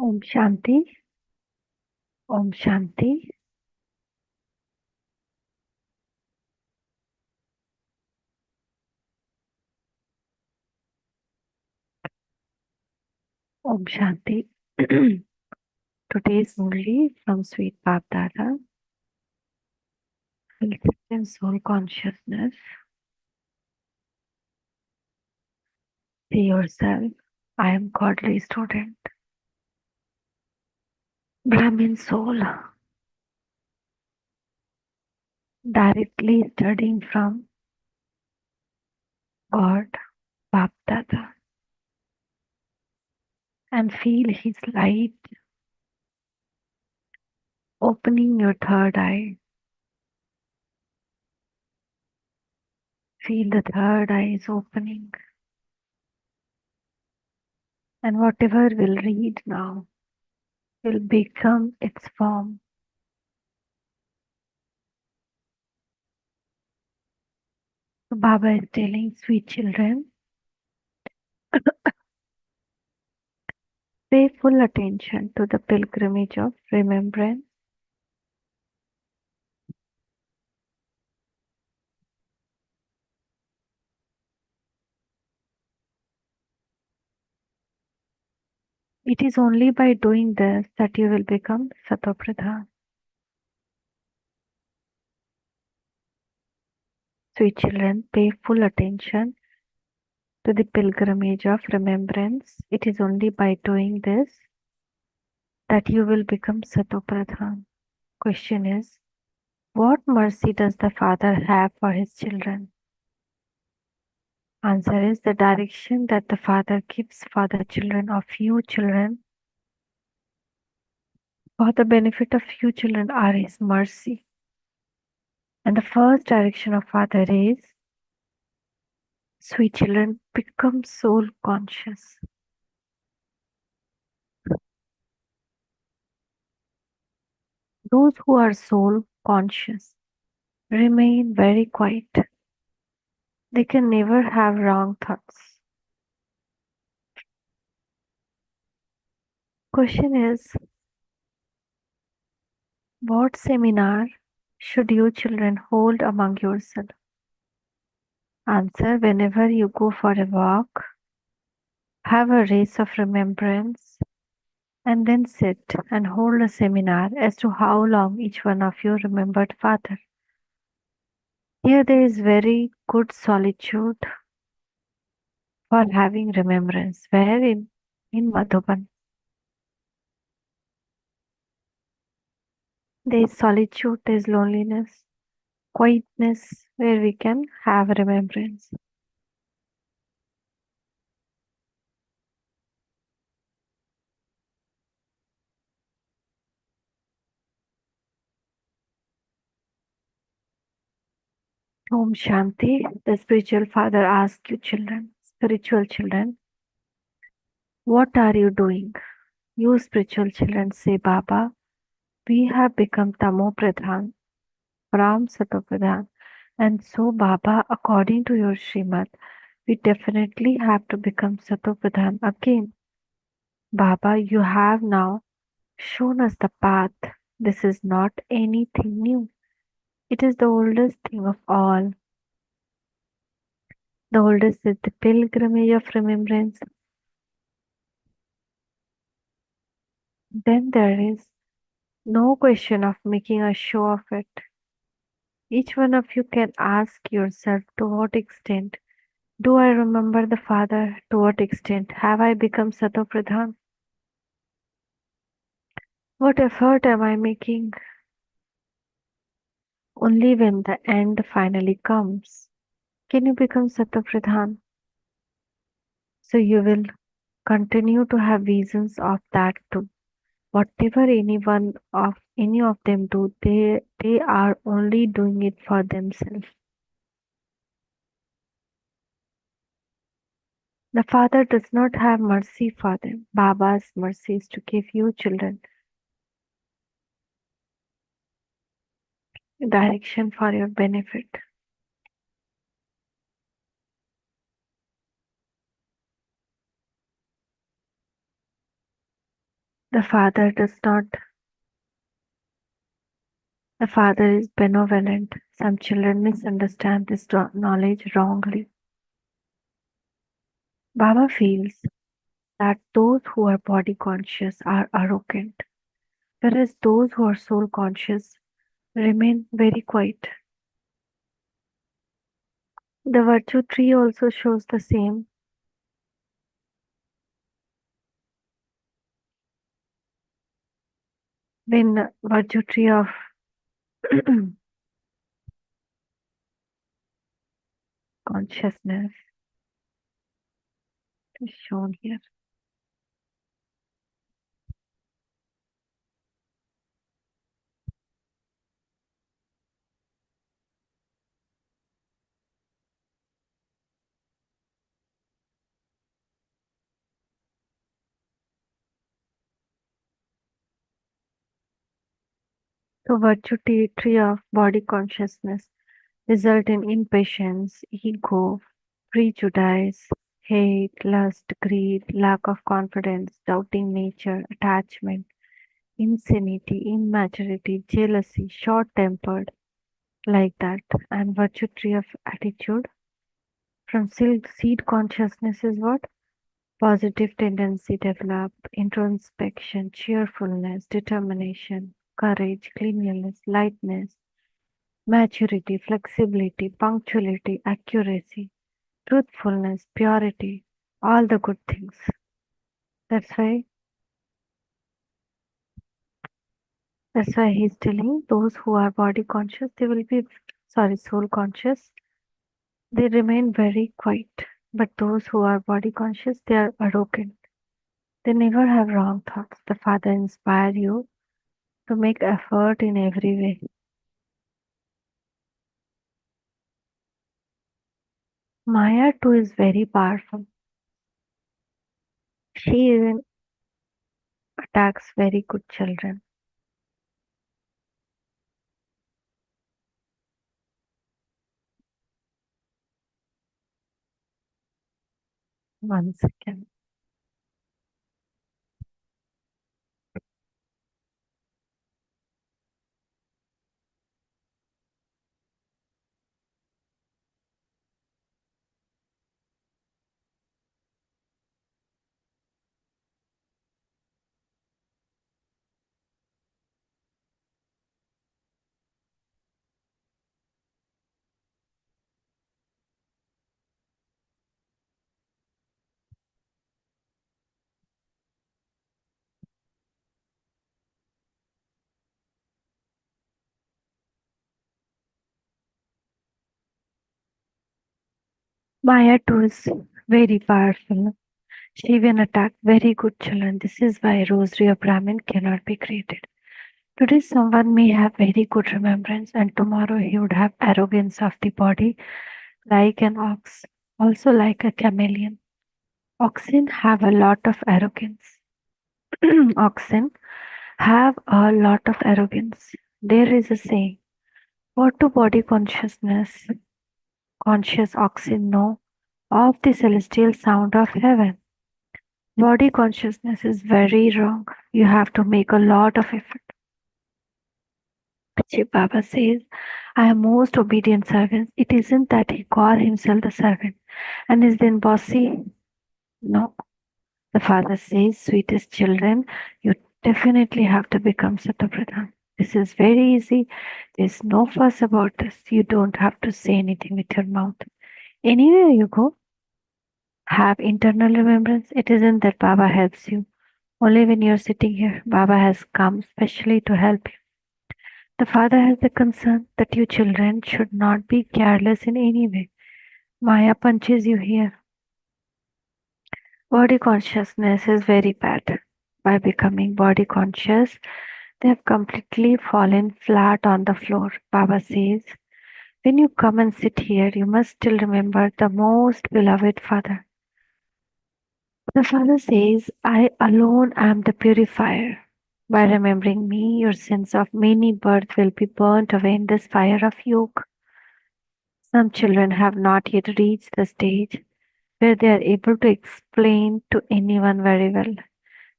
Om Shanti, Om Shanti, Om Shanti. Today's Murli from Sweet Bab Dada will sit in soul consciousness. See yourself. I am godly student, Brahmin soul, directly studying from God, Bab Dada, and feel His light opening your third eye. Feel the third eye is opening, and whatever will read now will become its form. So Baba is telling sweet children, pay full attention to the pilgrimage of remembrance. It is only by doing this that you will become Satopradhan. Sweet children, pay full attention to the pilgrimage of remembrance. It is only by doing this that you will become Satopradhan. Question is, what mercy does the Father have for his children? Answer is the direction that the Father gives for the children of few children. For the benefit of few children are his mercy. And the first direction of Father is, sweet children, become soul conscious. Those who are soul conscious remain very quiet. They can never have wrong thoughts. Question is, what seminar should you children hold among yourselves? Answer, whenever you go for a walk, have a race of remembrance, and then sit and hold a seminar as to how long each one of you remembered Father. Here there is very good solitude for having remembrance. Where in Madhuban? There is solitude, there is loneliness, quietness where we can have remembrance. Om Shanti. The spiritual father asks you children, spiritual children, what are you doing? You spiritual children say, Baba, we have become Tamo Pradhan from Sato Pradhan. And so, Baba, according to your Srimad, we definitely have to become Sato Pradhan again. Baba, you have now shown us the path. This is not anything new. It is the oldest thing of all. The oldest is the pilgrimage of remembrance. Then there is no question of making a show of it. Each one of you can ask yourself, to what extent do I remember the Father? To what extent have I become Sato Pradhan? What effort am I making? Only when the end finally comes can you become Sato Pradhan. So you will continue to have visions of that too. Whatever any of them do, they are only doing it for themselves. The Father does not have mercy for them. Baba's mercy is to give you children direction for your benefit. The father does not, the father is benevolent. Some children misunderstand this knowledge wrongly. Baba feels that those who are body conscious are arrogant, whereas those who are soul conscious remain very quiet. The virtue tree also shows the same. When virtue tree of consciousness is shown here. So virtue tree of body consciousness result in impatience, ego, prejudice, hate, lust, greed, lack of confidence, doubting nature, attachment, insanity, immaturity, jealousy, short-tempered, like that. And virtue tree of attitude from seed consciousness is what? Positive tendency develop, introspection, cheerfulness, determination, courage, cleanliness, lightness, maturity, flexibility, punctuality, accuracy, truthfulness, purity, all the good things. That's why that's why he's telling those who are body conscious, they will be soul conscious, they remain very quiet. But those who are body conscious, they are arrogant. They never have wrong thoughts. The Father inspire you to make effort in every way. Maya too is very powerful. She even attacks very good children. One second. Maya too is very powerful. She even attacked very good children. This is why Rosary of Brahmin cannot be created. Today someone may have very good remembrance and tomorrow he would have arrogance of the body like an ox, also like a chameleon. Oxen have a lot of arrogance. Oxen have a lot of arrogance. There is a saying, what do body conscious oxen know of the celestial sound of heaven? Body consciousness is very wrong. You have to make a lot of effort. Chief Baba says, I am most obedient servant. It isn't that he called himself the servant and is then bossy. No. The father says, sweetest children, you definitely have to become Satapradhan. This is very easy. There's no fuss about this. You don't have to say anything with your mouth. Anywhere you go, have internal remembrance. It isn't that Baba helps you. Only when you're sitting here, Baba has come specially to help you. The father has the concern that you children should not be careless in any way. Maya punches you here. Body consciousness is very bad. By becoming body conscious, they have completely fallen flat on the floor. Baba says, when you come and sit here, you must still remember the most beloved Father. The Father says, I alone am the purifier. By remembering me, your sins of many births will be burnt away in this fire of yoke. Some children have not yet reached the stage where they are able to explain to anyone very well.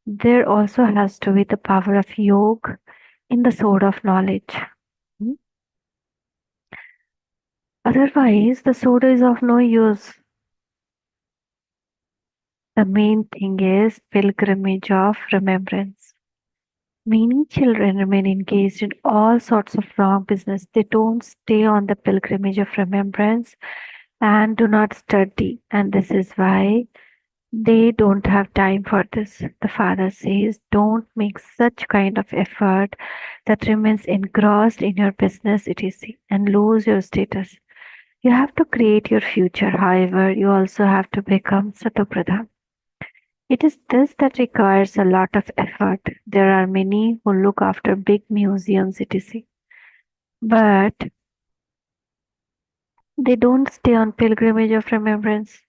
There also has to be the power of yoga in the sword of knowledge. Hmm? Otherwise, the sword is of no use. The main thing is pilgrimage of remembrance. Many children remain engaged in all sorts of wrong business. They don't stay on the pilgrimage of remembrance and do not study. And this is why they don't have time for this. The father says, don't make such kind of effort that remains engrossed in your business, etc., and lose your status. You have to create your future. However, you also have to become Satopradhan. It is this that requires a lot of effort. There are many who look after big museums, etc., but they don't stay on pilgrimage of remembrance.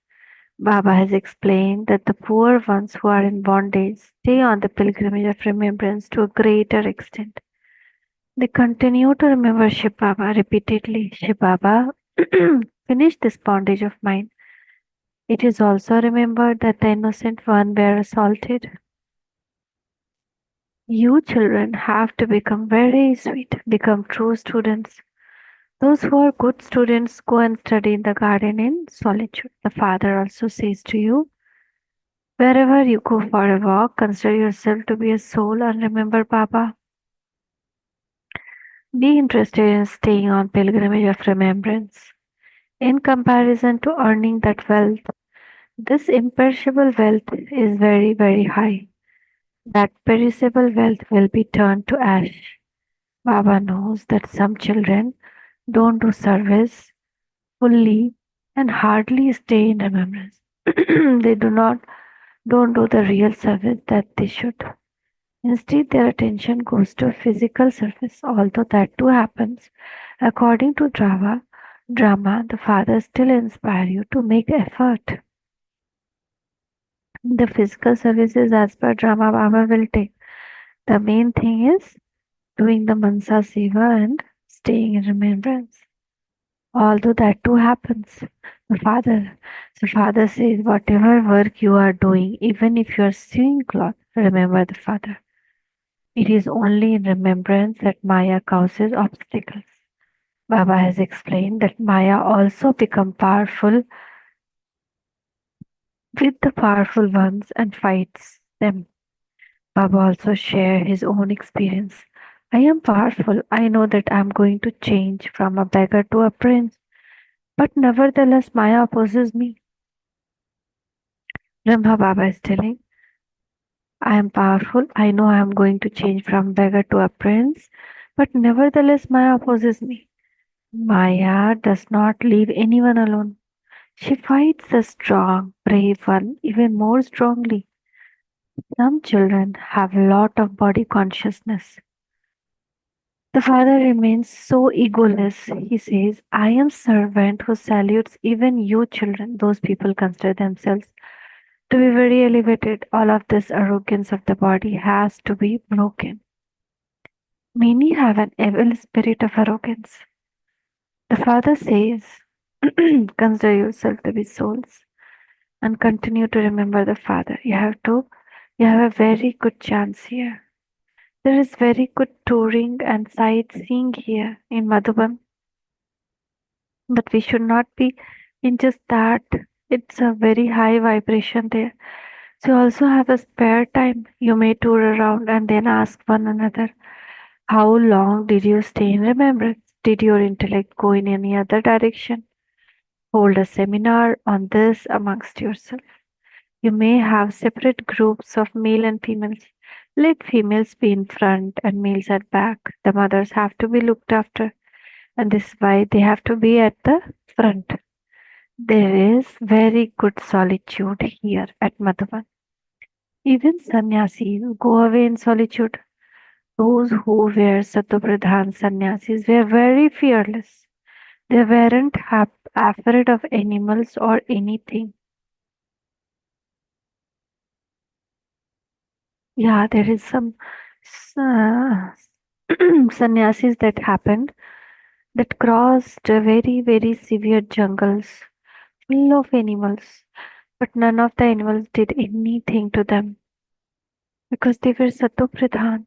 Baba has explained that the poor ones who are in bondage stay on the pilgrimage of remembrance to a greater extent. They continue to remember Shiv Baba repeatedly. Shiv Baba, finish this bondage of mine. It is also remembered that the innocent one were assaulted. You children have to become very sweet, become true students. Those who are good students go and study in the garden in solitude. The father also says to you, wherever you go for a walk, consider yourself to be a soul and remember Baba. Be interested in staying on pilgrimage of remembrance. In comparison to earning that wealth, this imperishable wealth is very, very high. That perishable wealth will be turned to ash. Baba knows that some children don't do service fully and hardly stay in remembrance. They don't do the real service that they should. Instead, their attention goes to physical service, although that too happens. According to drama, the father still inspire you to make effort. The physical services as per drama Baba will take. The main thing is doing the Mansa Seva and staying in remembrance. Although that too happens. The father says, whatever work you are doing, even if you are sewing cloth, remember the father. It is only in remembrance that Maya causes obstacles. Baba has explained that Maya also become powerful with the powerful ones and fights them. Baba also share his own experience. I am powerful. I know that I am going to change from a beggar to a prince, but nevertheless Maya opposes me. Brahma Baba is telling, I am powerful. I know I am going to change from beggar to a prince, but nevertheless Maya opposes me. Maya does not leave anyone alone. She fights the strong, brave one even more strongly. Some children have a lot of body consciousness. The father remains so egoless. He says, I am servant who salutes even you children. Those people consider themselves to be very elevated. All of this arrogance of the body has to be broken. Many have an evil spirit of arrogance. The father says, consider yourself to be souls and continue to remember the father. You have a very good chance here. There is very good touring and sightseeing here in Madhuban, but we should not be in just that. It's a very high vibration there. So you also have a spare time. You may tour around and then ask one another, how long did you stay in remembrance? Did your intellect go in any other direction? Hold a seminar on this amongst yourself. You may have separate groups of male and females. Let females be in front and males at back. The mothers have to be looked after, and this is why they have to be at the front. There is very good solitude here at Madhuban. Even sannyasis go away in solitude. Those who were Satopradhan sannyasis were very fearless. They weren't afraid of animals or anything. Yeah, there is some uh, sannyasis that happened that crossed very, very severe jungles full of animals, but none of the animals did anything to them. because they were Sato Pradhan.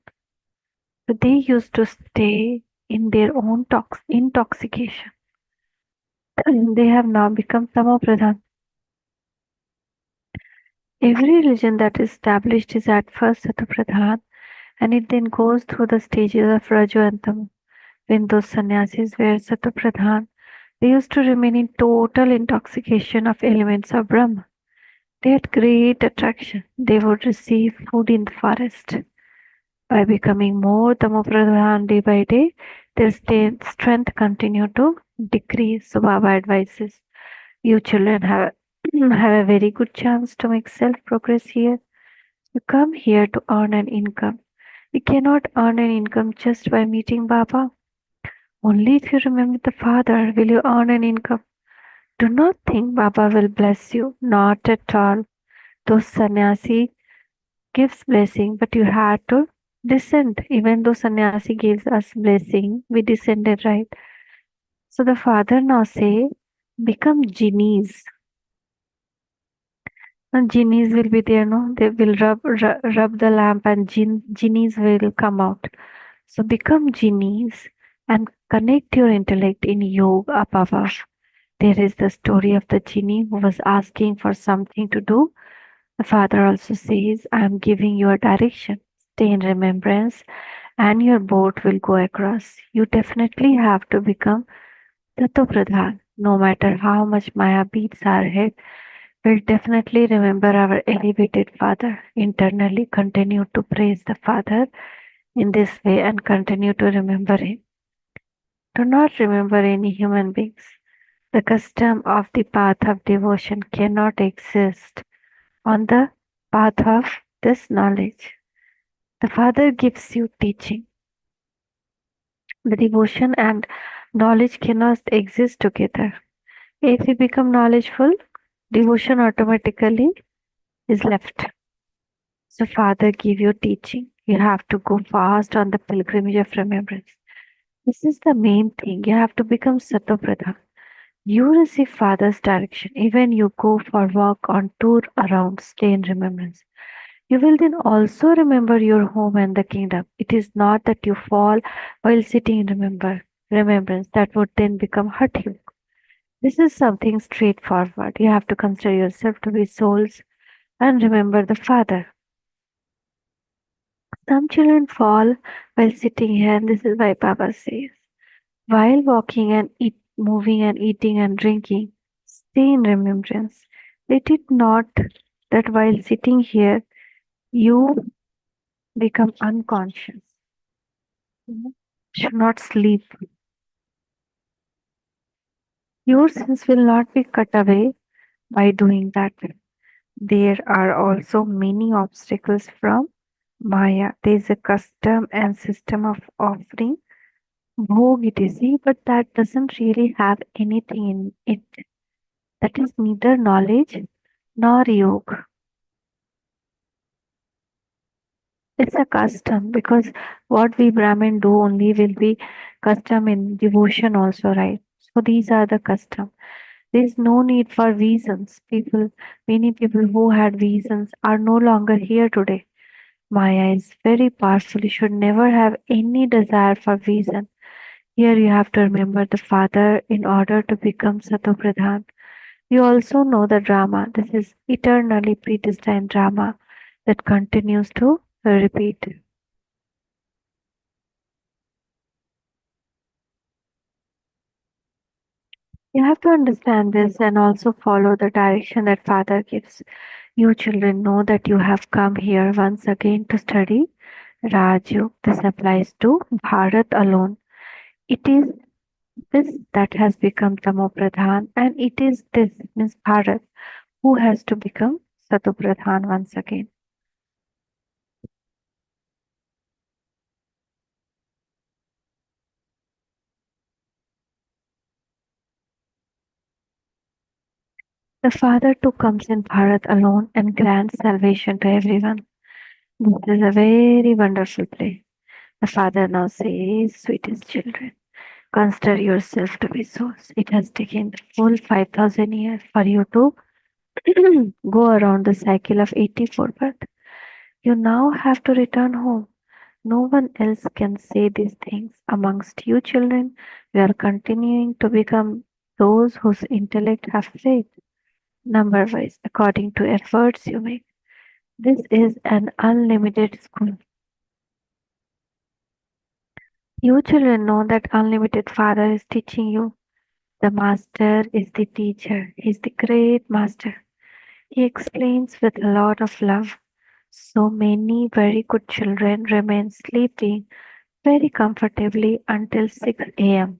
So they used to stay in their own intoxication. They have now become Tamo Pradhan. Every religion that is established is at first Sato Pradhan and it then goes through the stages of Rajo and Tamo. When those sannyasis were Sato Pradhan, they used to remain in total intoxication of elements of Brahma. They had great attraction. They would receive food in the forest. By becoming more tamopradhan day by day, their strength continued to decrease. So Baba advises you children have have a very good chance to make self progress here. You come here to earn an income. You cannot earn an income just by meeting Baba. Only if you remember the Father will you earn an income. Do not think Baba will bless you. Not at all. Those sannyasi gives blessing, but you had to descend. Even though sannyasi gives us blessing, we descended, right? So the father now say, become genies. And genies will be there, no? They will rub the lamp and genies will come out. So become genies and connect your intellect in yoga above. There is the story of the genie who was asking for something to do. The father also says, I am giving you a direction. Stay in remembrance and your boat will go across. You definitely have to become Tattva-pradhan. No matter how much Maya beats our head, we'll definitely remember our elevated Father. Internally continue to praise the Father in this way and continue to remember Him. Do not remember any human beings. The custom of the path of devotion cannot exist on the path of this knowledge. The Father gives you teaching. The devotion and knowledge cannot exist together. If we become knowledgeful, devotion automatically is left. So Father give you teaching. You have to go fast on the pilgrimage of remembrance. This is the main thing. You have to become Satopradhan. You receive Father's direction. Even you go for walk on tour around, stay in remembrance. You will then also remember your home and the kingdom. It is not that you fall while sitting in remembrance. That would then become hurt you. This is something straightforward. You have to consider yourself to be souls and remember the Father. Some children fall while sitting here, and this is why Baba says, while walking and moving and eating and drinking, stay in remembrance. Let it not that while sitting here, you become unconscious. You should not sleep. Your sins will not be cut away by doing that. There are also many obstacles from Maya. There is a custom and system of offering Bhog etc., but that doesn't really have anything in it. That is neither knowledge nor yoga. It's a custom because what we Brahmin do only will be custom in devotion also, right? So these are the custom. There is no need for reasons. Many people who had reasons are no longer here today. Maya is very powerful. You should never have any desire for reason. Here you have to remember the Father in order to become Satopradhan. You also know the drama. This is eternally predestined drama that continues to repeat. You have to understand this and also follow the direction that Father gives. You children know that you have come here once again to study Rajyog. This applies to Bharat alone. It is this that has become Tamopradhan, and it is this means Bharat who has to become Satopradhan once again. The Father too comes in Bharat alone and grants salvation to everyone. This is a very wonderful play. The Father now says, sweetest children, consider yourself to be souls. It has taken the full 5,000 years for you to go around the cycle of 84 birth. You now have to return home. No one else can say these things. Amongst you children, we are continuing to become those whose intellect have faith, number wise, according to efforts you make. This is an unlimited school. You children know that unlimited Father is teaching you. The Master is the teacher. He's the great Master. He explains with a lot of love. So many very good children remain sleeping very comfortably until 6 a.m.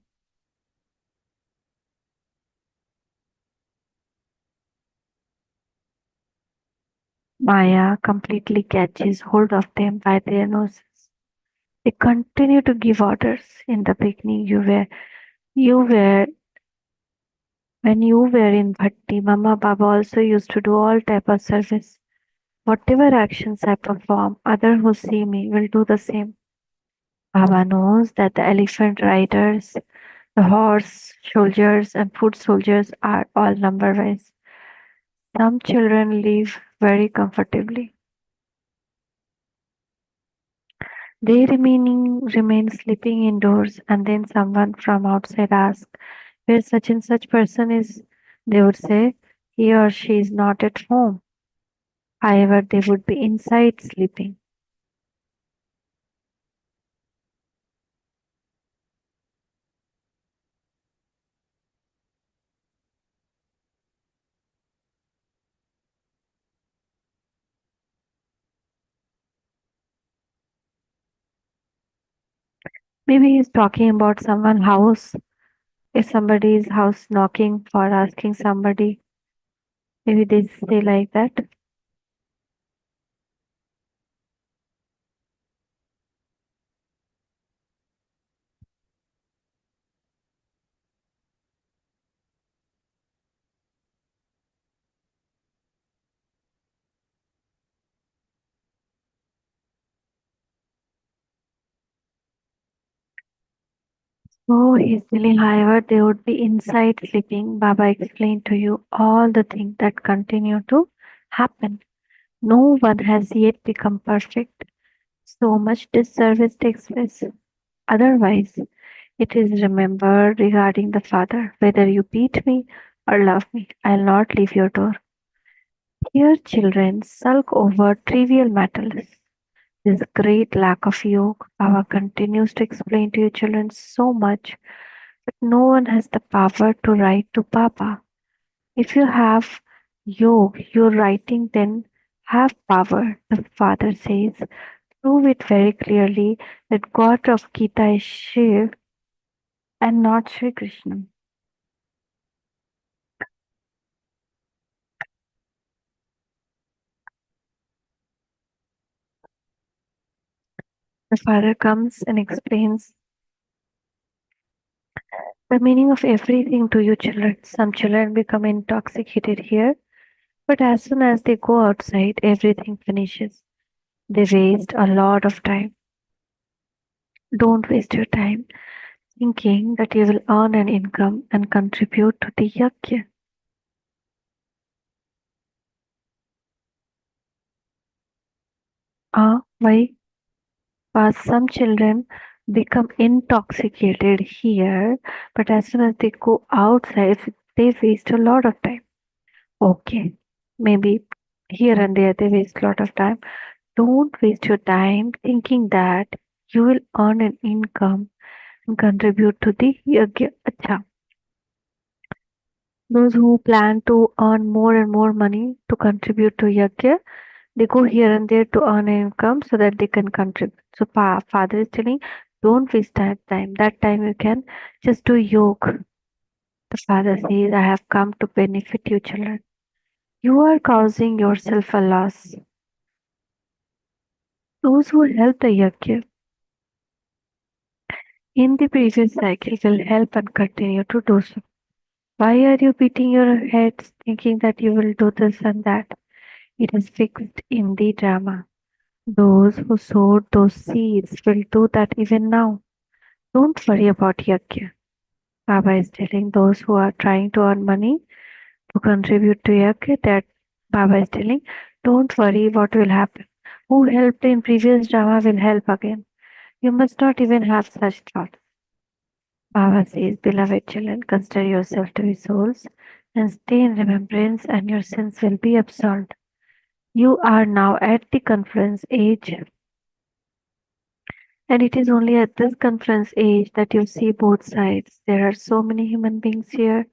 Maya completely catches hold of them by their noses. They continue to give orders. In the beginning, you were when you were in Bhatti, Mama Baba also used to do all type of service. Whatever actions I perform, others who see me will do the same. Baba knows that the elephant riders, the horse soldiers, and foot soldiers are all number wise. Some children live very comfortably. They remain sleeping indoors, and then someone from outside asks where such and such person is. They would say he or she is not at home. However, they would be inside sleeping. Maybe he's talking about someone's house. If somebody's house knocking for asking somebody, maybe they say like that. Oh, he's telling, however, they would be inside sleeping. Baba explained to you all the things that continue to happen. No one has yet become perfect. So much disservice takes place. Otherwise, it is remembered regarding the Father, whether you beat me or love me, I'll not leave your door. Here, children sulk over trivial matters. This great lack of yoke, Baba continues to explain to you children so much, but no one has the power to write to Baba. If you have yoke, your writing then have power, the Father says. Prove it very clearly that God of Gita is Shiv and not Sri Krishna. The Father comes and explains the meaning of everything to you children. Some children become intoxicated here, but as soon as they go outside, everything finishes. They waste a lot of time. Don't waste your time thinking that you will earn an income and contribute to the yajna. Why? Because some children become intoxicated here, but as soon as they go outside, they waste a lot of time. Okay, maybe here and there they waste a lot of time. Don't waste your time thinking that you will earn an income and contribute to the yajna. Acha. Those who plan to earn more and more money to contribute to yajna, they go here and there to earn an income so that they can contribute. So father is telling, don't waste that time. That time you can just do yoga. The father says, I have come to benefit you children. You are causing yourself a loss. Those who help the yajna in the previous cycle will help and continue to do so. Why are you beating your heads thinking that you will do this and that? It is fixed in the drama. Those who sowed those seeds will do that even now. Don't worry about yajna. Baba is telling those who are trying to earn money to contribute to yajna that Baba is telling, don't worry what will happen. Who helped in previous drama will help again. You must not even have such thoughts. Baba says, beloved children, consider yourself to be souls and stay in remembrance, and your sins will be absolved. You are now at the conference age, and it is only at this conference age that you see both sides. There are so many human beings here.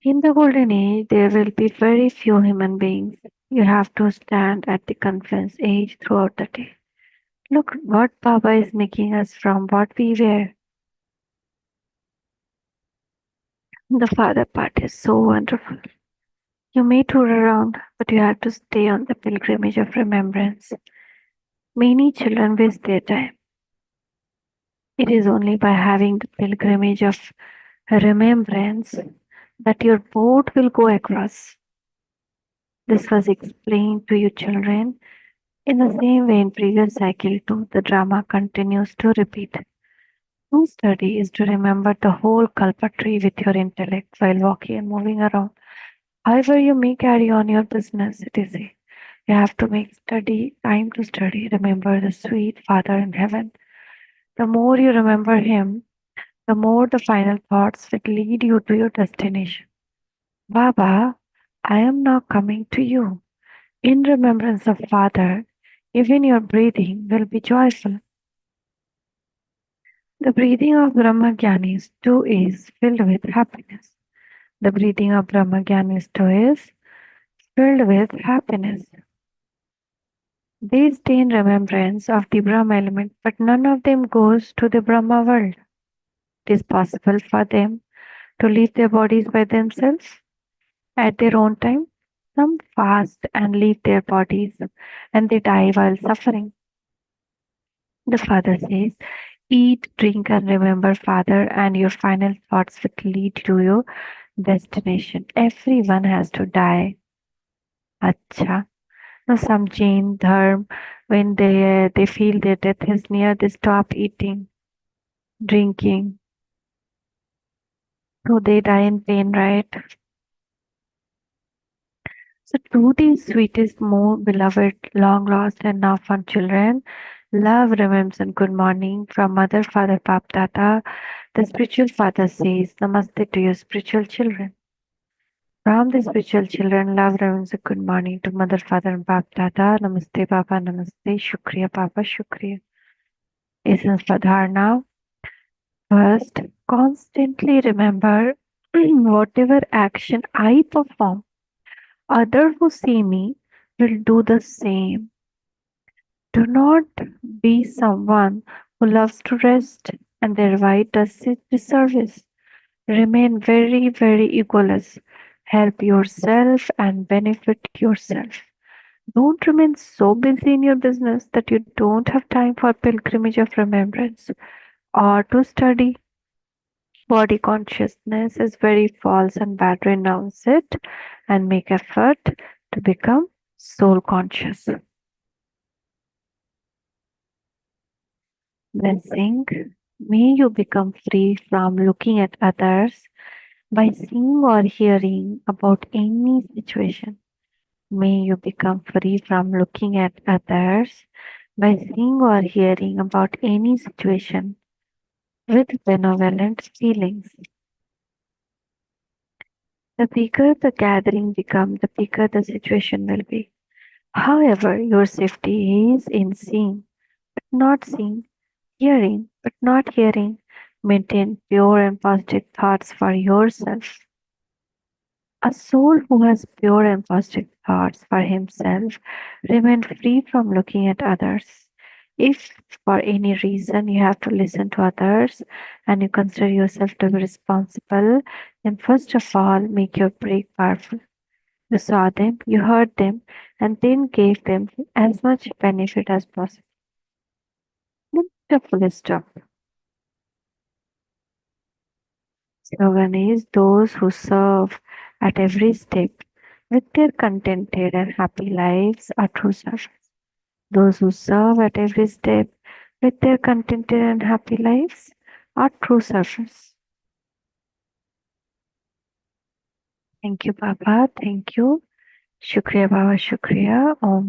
In the golden age, there will be very few human beings. You have to stand at the conference age throughout the day. Look what Baba is making us from what we were. The father part is so wonderful. You may tour around, but you have to stay on the pilgrimage of remembrance. Many children waste their time. It is only by having the pilgrimage of remembrance that your boat will go across. This was explained to you children in the same way in previous cycle too. The drama continues to repeat. True study is to remember the whole kalpa tree with your intellect while walking and moving around. However, you may carry on your business, it is a you have to make study time to study. Remember the sweet Father in heaven. The more you remember him, the more the final thoughts will lead you to your destination. Baba, I am now coming to you. In remembrance of Father, even your breathing will be joyful. The breathing of Brahmagyanis too is filled with happiness. The breathing of Brahmagyanis too is filled with happiness. They stay in remembrance of the Brahma element, but none of them goes to the Brahma world. It is possible for them to leave their bodies by themselves at their own time. Some fast and leave their bodies and they die while suffering. The Father says, eat, drink, and remember, Father, and your final thoughts will lead to your destination. Everyone has to die. Acha. Now, some Jain Dharm, when they feel their death is near, they stop eating, drinking. So they die in pain, right? So to the sweetest, more beloved, long lost, and now fond children, love, remembrance, and good morning from Mother, Father, Bap, Dada. The spiritual father says, Namaste to your spiritual children. From the spiritual children, love, remembrance, and good morning to Mother, Father, and Bap, Dada. Namaste, Baba, Namaste, Shukriya, Baba, Shukriya. Essence for Dharna. First, constantly remember whatever action I perform, others who see me will do the same. Do not be someone who loves to rest and thereby does disservice. Remain very, very egoless. Help yourself and benefit yourself. Don't remain so busy in your business that you don't have time for pilgrimage of remembrance or to study. Body consciousness is very false and bad. Renounce it and make effort to become soul conscious. Blessing. May you become free from looking at others by seeing or hearing about any situation. May you become free from looking at others by seeing or hearing about any situation with benevolent feelings. The bigger the gathering becomes, the bigger the situation will be. However, your safety is in seeing, but not seeing, hearing, but not hearing. Maintain pure and positive thoughts for yourself. A soul who has pure and positive thoughts for himself remains free from looking at others. If for any reason you have to listen to others and you consider yourself to be responsible, then first of all make your break powerful. You saw them, you heard them, and then gave them as much benefit as possible. Then the full stop. Slogan is those who serve at every step with their contented and happy lives are true servants. Those who serve at every step with their contented and happy lives are true servants. Thank you, Baba. Thank you. Shukriya, Baba. Shukriya. Om